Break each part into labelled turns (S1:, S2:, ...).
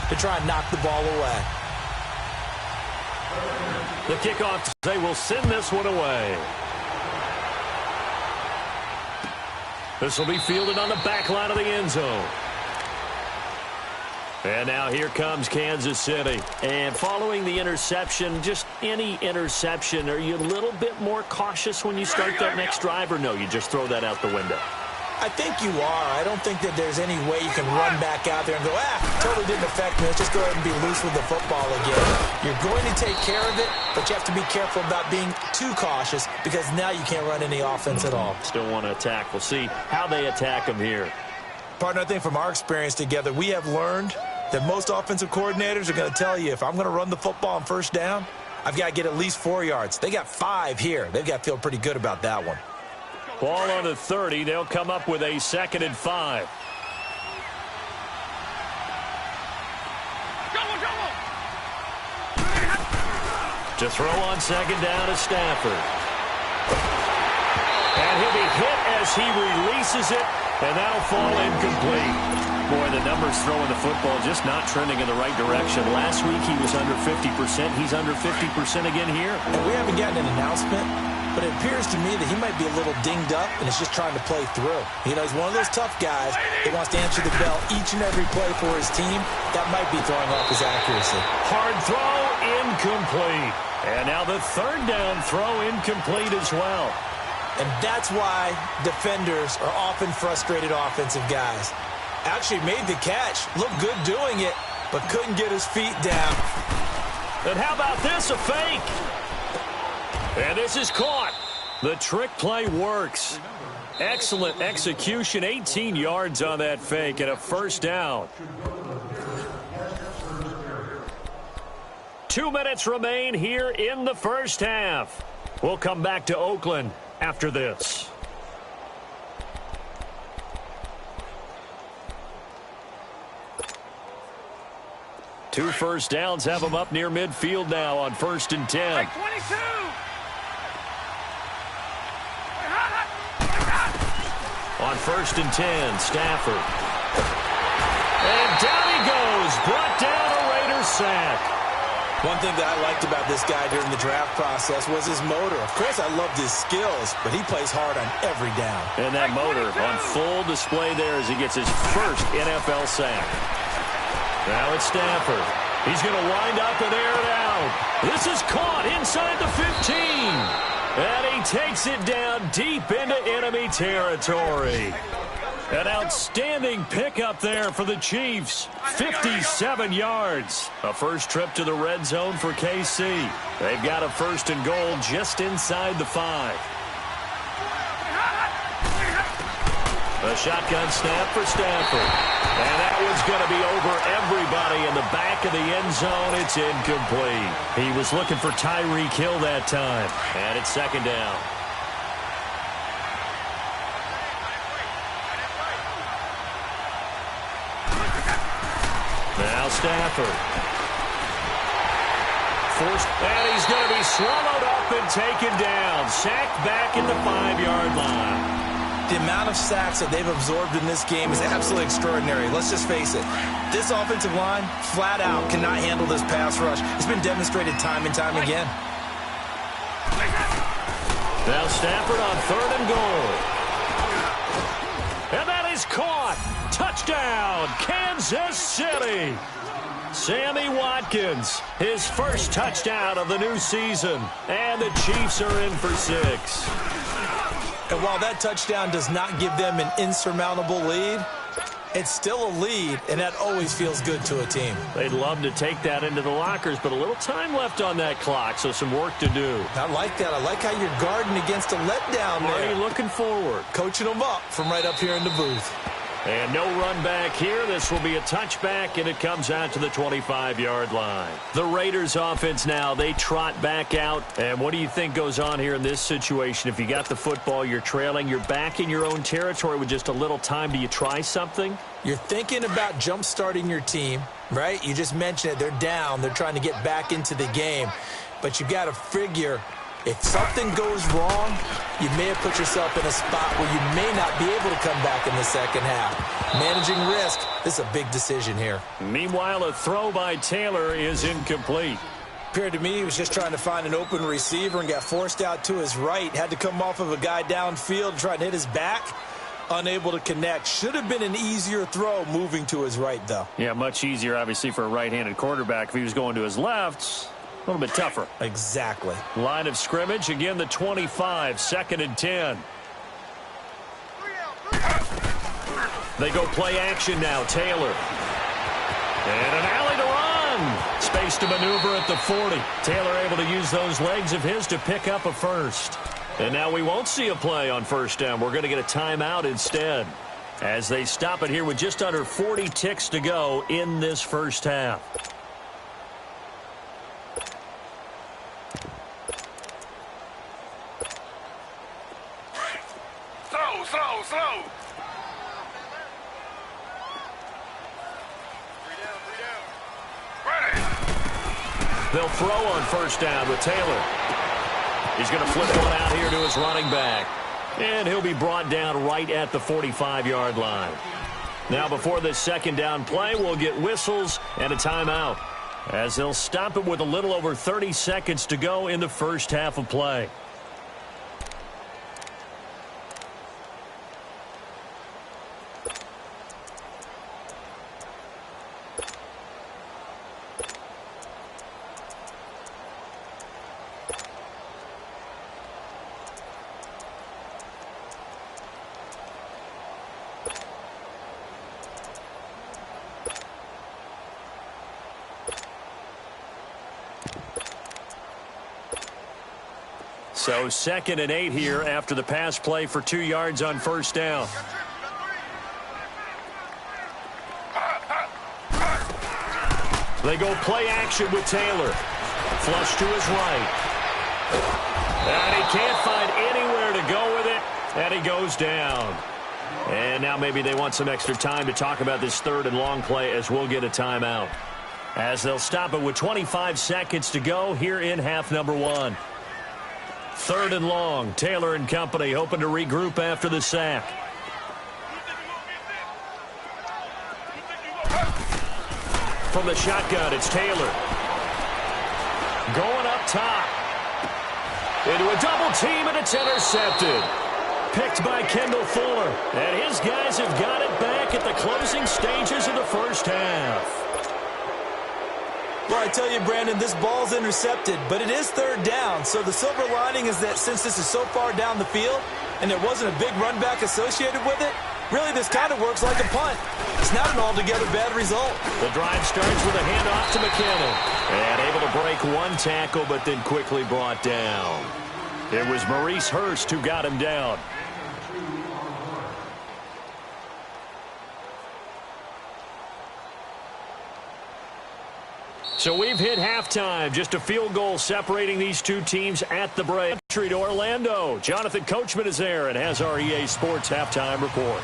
S1: to try and knock the ball away.
S2: The kickoff, they will send this one away. This will be fielded on the back line of the end zone. And now here comes Kansas City. And following the interception, just any interception, are you a little bit more cautious when you start that next drive, or no, you just throw that out the window?
S1: I think you are. I don't think that there's any way you can run back out there and go, totally didn't affect me. Let's just go ahead and be loose with the football again. You're going to take care of it, but you have to be careful about being too cautious because now you can't run any offense at all.
S2: Still want to attack. We'll see how they attack them here.
S1: Partner, I think from our experience together, we have learned that most offensive coordinators are going to tell you, if I'm going to run the football on first down, I've got to get at least 4 yards. They got 5 here. They've got to feel pretty good about that one.
S2: Ball on the 30. They'll come up with a 2nd and 5. To throw on 2nd down is Stafford. And he'll be hit as he releases it, and that'll fall incomplete. Boy, the numbers throwing the football just not trending in the right direction. Last week he was under 50%. He's under 50% again here.
S1: And we haven't gotten an announcement, but it appears to me that he might be a little dinged up and is just trying to play through. You know, he's one of those tough guys that wants to answer the bell each and every play for his team. That might be throwing off his accuracy.
S2: Hard throw, incomplete. And now the 3rd down throw incomplete as well.
S1: And that's why defenders are often frustrated offensive guys. Actually made the catch, looked good doing it, but couldn't get his feet down.
S2: And how about this, a fake? And this is caught. The trick play works. Excellent execution, 18 yards on that fake and a 1st down. 2 minutes remain here in the 1st half. We'll come back to Oakland after this. Two 1st downs have them up near midfield now on 1st and 10.
S3: 22.
S2: On 1st and 10, Stafford. And down he goes. Brought down a Raiders sack.
S1: One thing that I liked about this guy during the draft process was his motor. Of course, I loved his skills, but he plays hard on every down.
S2: And that motor on full display there as he gets his first NFL sack. Now it's Stafford. He's going to wind up and air it out. This is caught inside the 15. And he takes it down deep into enemy territory. An outstanding pickup there for the Chiefs. 57 yards. A first trip to the red zone for KC. They've got a 1st and goal just inside the 5. A shotgun snap for Stafford. And that one's going to be over everybody in the back of the end zone. It's incomplete. He was looking for Tyreek Hill that time. And it's 2nd down. Now Stafford. Forced, and he's going to be swallowed up and taken down. Sacked back in the 5-yard line.
S1: The amount of sacks that they've absorbed in this game is absolutely extraordinary. Let's just face it. This offensive line, flat out, cannot handle this pass rush. It's been demonstrated time and time again.
S2: Now Stafford on 3rd and goal. And that is caught. Touchdown, Kansas City. Sammy Watkins, his first touchdown of the new season. And the Chiefs are in for 6.
S1: And while that touchdown does not give them an insurmountable lead, it's still a lead, and that always feels good to a team.
S2: They'd love to take that into the lockers, but a little time left on that clock, so some work to do.
S1: I like that. I like how you're guarding against a letdown there.
S2: Already looking forward.
S1: Coaching them up from right up here in the booth.
S2: And no run back here. This will be a touchback, and it comes out to the 25-yard line. The Raiders offense now, they trot back out. And what do you think goes on here in this situation? If you got the football, you're trailing, you're back in your own territory with just a little time. Do you try something?
S1: You're thinking about jump-starting your team, right? You just mentioned it. They're down. They're trying to get back into the game. But you got to figure, if something goes wrong, you may have put yourself in a spot where you may not be able to come back in the second half. Managing risk. This is a big decision here.
S2: Meanwhile, a throw by Taylor is incomplete.
S1: Appeared to me he was just trying to find an open receiver and got forced out to his right. Had to come off of a guy downfield and try and hit his back. Unable to connect. Should have been an easier throw moving to his right, though.
S2: Yeah, much easier, obviously, for a right-handed quarterback. If he was going to his left, a little bit tougher.
S1: Exactly.
S2: Line of scrimmage, again, the 25, 2nd and 10. They go play action now. Taylor. And an alley to run. Space to maneuver at the 40. Taylor able to use those legs of his to pick up a first. And now we won't see a play on first down. We're going to get a timeout instead, as they stop it here with just under 40 ticks to go in this first half.
S3: Slow.
S2: They'll throw on first down with Taylor. He's going to flip one out here to his running back. And he'll be brought down right at the 45-yard line. Now, before this second down play, we'll get whistles and a timeout, as they'll stop it with a little over 30 seconds to go in the first half of play. So 2nd and 8 here after the pass play for 2 yards on first down. They go play action with Taylor. Flush to his right. And he can't find anywhere to go with it. And he goes down. And now maybe they want some extra time to talk about this 3rd and long play, as we'll get a timeout, as they'll stop it with 25 seconds to go here in half number 1. 3rd and long. Taylor and company hoping to regroup after the sack. From the shotgun, it's Taylor. Going up top. Into a double team, and it's intercepted. Picked by Kendall Fuller. And his guys have got it back at the closing stages of the first half.
S1: Well, I tell you, Brandon, this ball's intercepted, but it is 3rd down. So the silver lining is that since this is so far down the field and there wasn't a big run back associated with it, really this kind of works like a punt. It's not an altogether bad result.
S2: The drive starts with a handoff to McKinnon. And able to break one tackle, but then quickly brought down. It was Maurice Hurst who got him down. So we've hit halftime. Just a field goal separating these two teams at the break. To Orlando. Jonathan Coachman is there and has our EA Sports halftime report.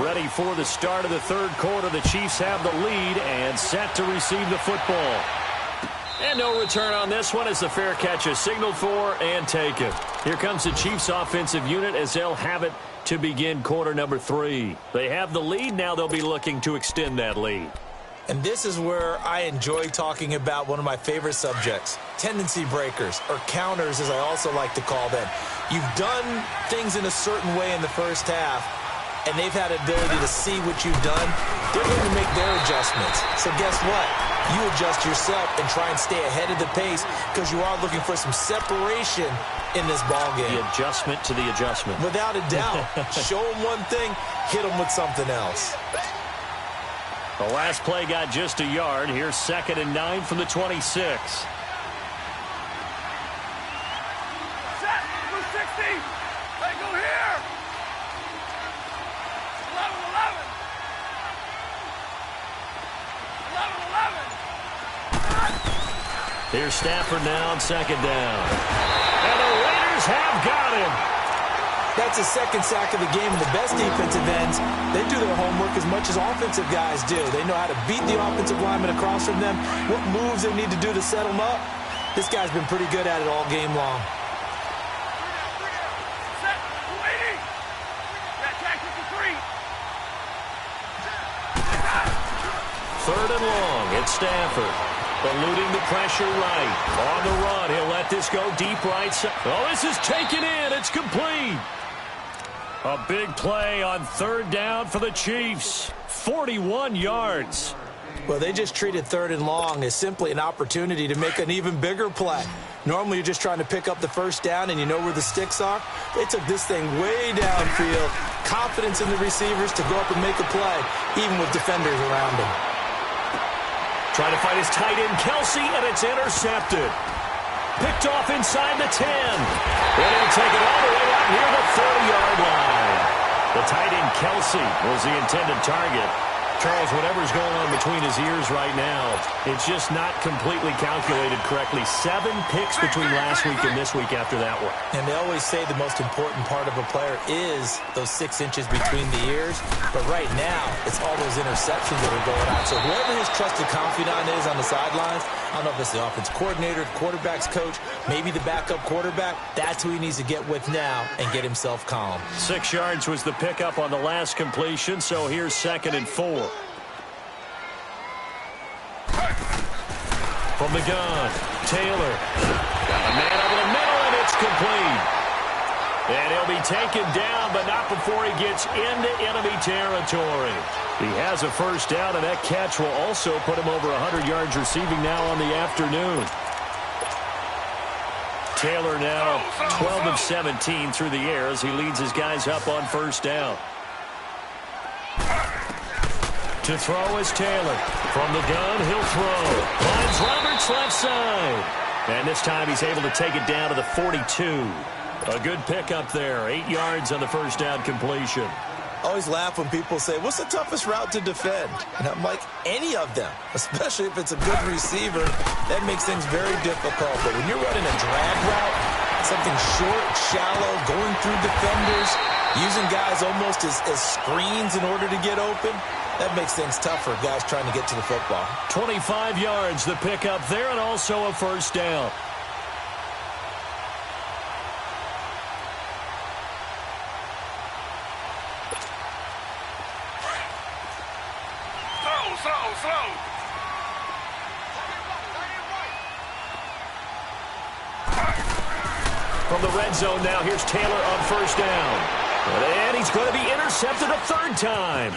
S2: Ready for the start of the 3rd quarter. The Chiefs have the lead and set to receive the football. And no return on this one as the fair catch is signaled for and taken. Here comes the Chiefs offensive unit as they'll have it to begin quarter number 3. They have the lead. Now they'll be looking to extend that lead.
S1: And this is where I enjoy talking about one of my favorite subjects, tendency breakers, or counters as I also like to call them. You've done things in a certain way in the first half, and they've had the ability to see what you've done. They're going to make their adjustments. So guess what? You adjust yourself and try and stay ahead of the pace because you are looking for some separation in this ballgame.
S2: The adjustment to the adjustment.
S1: Without a doubt. Show them one thing, hit them with something else.
S2: The last play got just a yard. Here's 2nd and 9 from the 26.
S3: Set, 260. Hey, go here. 11.
S2: Here's Stafford now on 2nd down. And the Raiders have got him.
S1: That's his 2nd sack of the game, and the best defensive ends, they do their homework as much as offensive guys do. They know how to beat the offensive lineman across from them, what moves they need to do to set them up. This guy's been pretty good at it all game long.
S3: Set, 280. Got tactics for 3.
S2: 3rd and long. It's Stafford. Eluding the pressure right. On the run, he'll let this go deep right side. Oh, this is taken in. It's complete. A big play on 3rd down for the Chiefs. 41 yards.
S1: Well, they just treated 3rd and long as simply an opportunity to make an even bigger play. Normally, you're just trying to pick up the 1st down and you know where the sticks are. They took this thing way downfield. Confidence in the receivers to go up and make a play, even with defenders around him.
S2: Trying to find his tight end, Kelsey, and it's intercepted. Picked off inside the 10. And he'll take it all the way out near the 30-yard line. The tight end, Kelsey, was the intended target. Charles, whatever's going on between his ears right now, it's just not completely calculated correctly. 7 picks between last week and this week after that one.
S1: And they always say the most important part of a player is those 6 inches between the ears. But right now, it's all those interceptions that are going on. So whoever his trusted confidant is on the sidelines, I don't know if it's the offense coordinator, the quarterback's coach, maybe the backup quarterback, that's who he needs to get with now and get himself calm.
S2: 6 yards was the pickup on the last completion, so here's 2nd and 4. From the gun, Taylor. Got a man over the middle, and it's complete. And he'll be taken down, but not before he gets into enemy territory. He has a 1st down, and that catch will also put him over 100 yards receiving now on the afternoon. Taylor now 12 of 17 through the air as he leads his guys up on 1st down. To throw is Taylor. From the gun, he'll throw. Finds Roberts left side. And this time he's able to take it down to the 42. A good pickup there. 8 yards on the 1st down completion.
S1: I always laugh when people say, what's the toughest route to defend? And I'm like, any of them, especially if it's a good receiver. That makes things very difficult. But when you're running a drag route, something short, shallow, going through defenders, using guys almost as screens in order to get open, that makes things tough for guys trying to get to the football.
S2: 25 yards, the pickup there, and also a 1st down.
S3: Slow.
S2: From the red zone now, here's Taylor on 1st down. And he's going to be intercepted a 3rd time.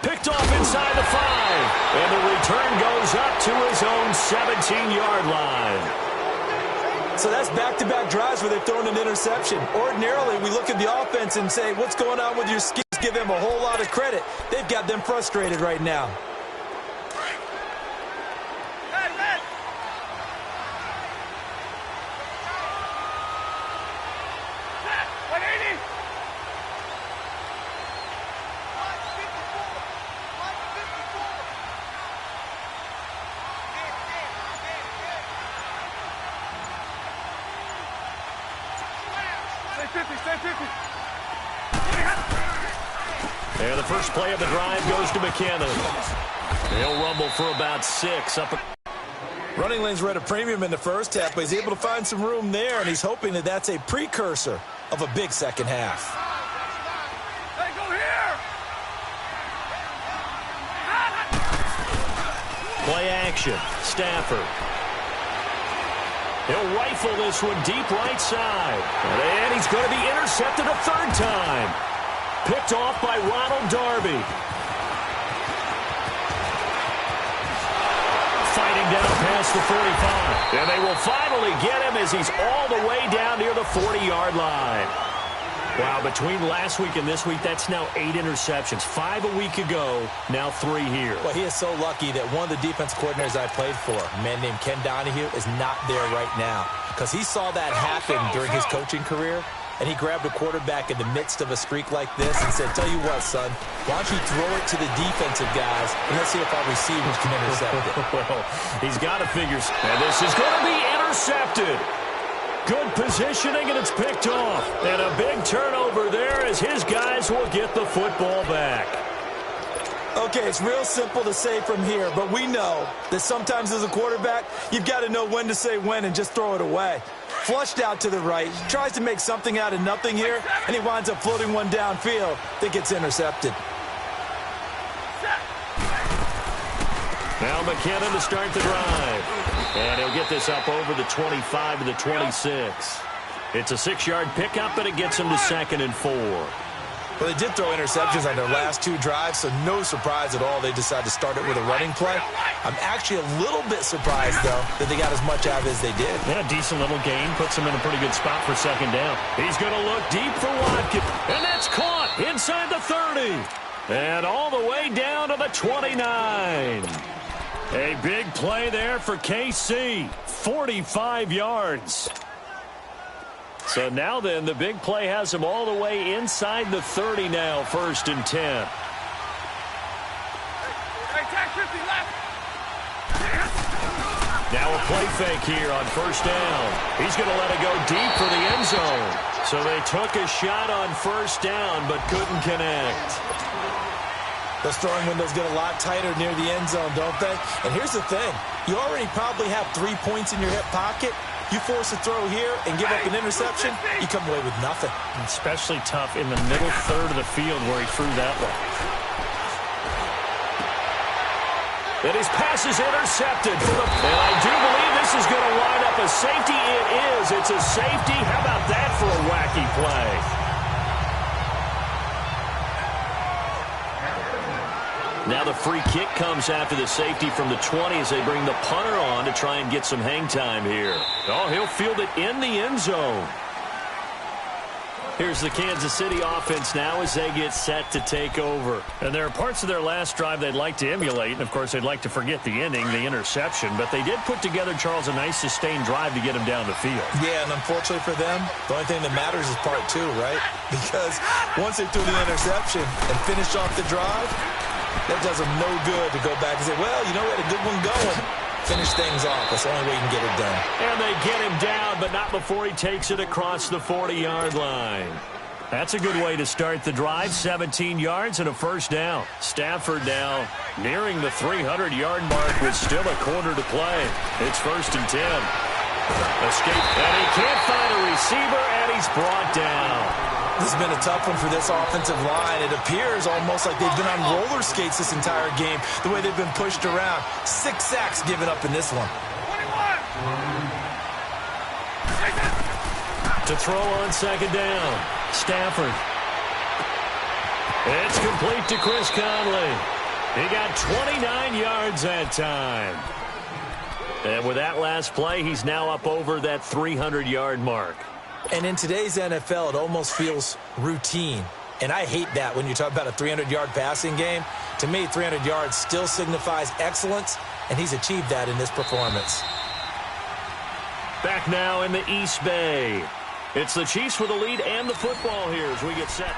S2: Picked off inside the 5. And the return goes up to his own 17-yard line.
S1: So that's back-to-back drives where they've thrown an interception. Ordinarily, we look at the offense and say, what's going on with your schemes? Give them a whole lot of credit. They've got them frustrated right now.
S2: And the first play of the drive goes to McKinnon. They'll rumble for about 6.
S1: Running lanes were at a premium in the 1st half, but he's able to find some room there, and he's hoping that that's a precursor of a big 2nd half.
S3: Hey, go here!
S2: Play action. Stafford. He'll rifle this one deep right side. And he's going to be intercepted a 3rd time. Picked off by Ronald Darby. Fighting down past the 45. And they will finally get him as he's all the way down near the 40-yard line. Wow, between last week and this week, that's now 8 interceptions. 5 a week ago, now 3 here.
S1: Well, he is so lucky that one of the defense coordinators I played for, a man named Ken Donahue, is not there right now. Because he saw that happen during his coaching career, and he grabbed a quarterback in the midst of a streak like this and said, tell you what, son, why don't you throw it to the defensive guys, and let's see if our receivers can intercept it.
S2: Well, he's got to figure, and this is going to be intercepted. Good positioning, and it's picked off. And a big turnover there as his guys will get the football back.
S1: Okay, it's real simple to say from here, but we know that sometimes as a quarterback, you've got to know when to say when and just throw it away. Flushed out to the right, tries to make something out of nothing here, and he winds up floating one downfield that gets intercepted.
S2: Now McKinnon to start the drive. And he'll get this up over the 25 to the 26. It's a 6-yard pickup, and it gets him to 2nd and 4.
S1: Well, they did throw interceptions on their last 2 drives, so no surprise at all they decided to start it with a running play. I'm actually a little bit surprised, though, that they got as much out of it as they did.
S2: Yeah, decent little gain. Puts him in a pretty good spot for 2nd down. He's going to look deep for Watkins. And that's caught inside the 30. And all the way down to the 29. A big play there for KC. 45 yards. So now then, the big play has him all the way inside the 30 now, 1st and 10.
S3: Hey, tag 50 left.
S2: Now a play fake here on 1st down. He's going to let it go deep for the end zone. So they took a shot on 1st down, but couldn't connect.
S1: Those throwing windows get a lot tighter near the end zone, don't they? And here's the thing. You already probably have 3 points in your hip pocket. You force a throw here and give up an interception, you come away with nothing.
S2: Especially tough in the middle third of the field where he threw that one. And his pass is intercepted. And I do believe this is going to wind up a safety. It is. It's a safety. How about that for a wacky play? Now the free kick comes after the safety from the 20 as they bring the punter on to try and get some hang time here. Oh, he'll field it in the end zone. Here's the Kansas City offense now as they get set to take over. And there are parts of their last drive they'd like to emulate. And, of course, they'd like to forget the ending, the interception. But they did put together, Charles, a nice sustained drive to get him down the field.
S1: Yeah, and unfortunately for them, the only thing that matters is part 2, right? Because once they threw the interception and finished off the drive, that does them no good to go back and say, well, you know, we had a good one going. Finish things off. That's the only way you can get it done.
S2: And they get him down, but not before he takes it across the 40-yard line. That's a good way to start the drive. 17 yards and a 1st down. Stafford now nearing the 300-yard mark with still a quarter to play. It's 1st and 10. Escape, and he can't find a receiver, and he's brought down.
S1: This has been a tough one for this offensive line. It appears almost like they've been on roller skates this entire game, the way they've been pushed around. 6 sacks given up in this one.
S3: 21.
S2: To throw on 2nd down, Stafford. It's complete to Chris Conley. He got 29 yards that time. And with that last play, he's now up over that 300-yard mark.
S1: And in today's NFL, it almost feels routine. And I hate that when you talk about a 300-yard passing game. To me, 300 yards still signifies excellence, and he's achieved that in this performance.
S2: Back now in the East Bay. It's the Chiefs with the lead and the football here as we get set.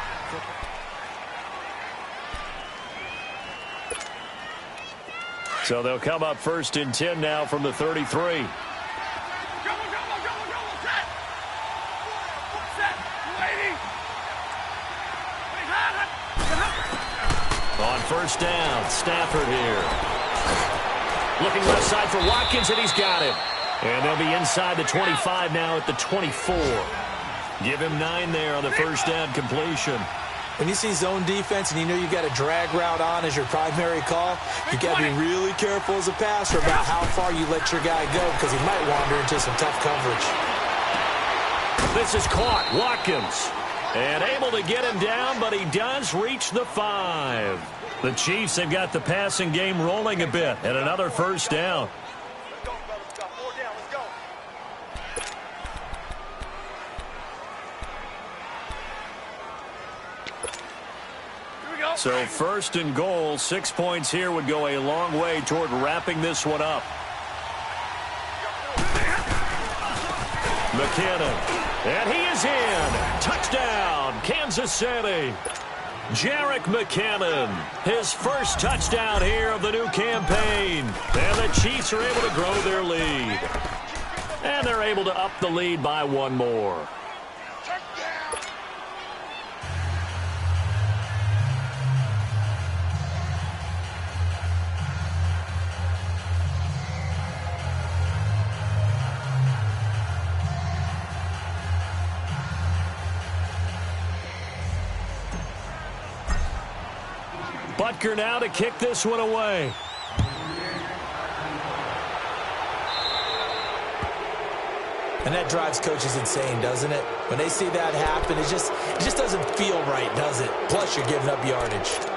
S2: So they'll come up 1st and 10 now from the 33. On 1st down, Stafford here. Looking left side for Watkins, and he's got him. And they'll be inside the 25 now at the 24. Give him 9 there on the 1st down completion.
S1: When you see zone defense and you know you've got a drag route on as your primary call, you've got to be really careful as a passer about how far you let your guy go because he might wander into some tough coverage.
S2: This is caught. Watkins. And able to get him down, but he does reach the 5. The Chiefs have got the passing game rolling a bit, and another 1st down. So 1st and goal, 6 points here would go a long way toward wrapping this one up. McKinnon. And he is in. Touchdown, Kansas City. Jerick McKinnon, his first touchdown here of the new campaign. And the Chiefs are able to grow their lead. And they're able to up the lead by 1 more. Butker now to kick this one away.
S1: And that drives coaches insane, doesn't it? When they see that happen, it just doesn't feel right, does it? Plus, you're giving up yardage.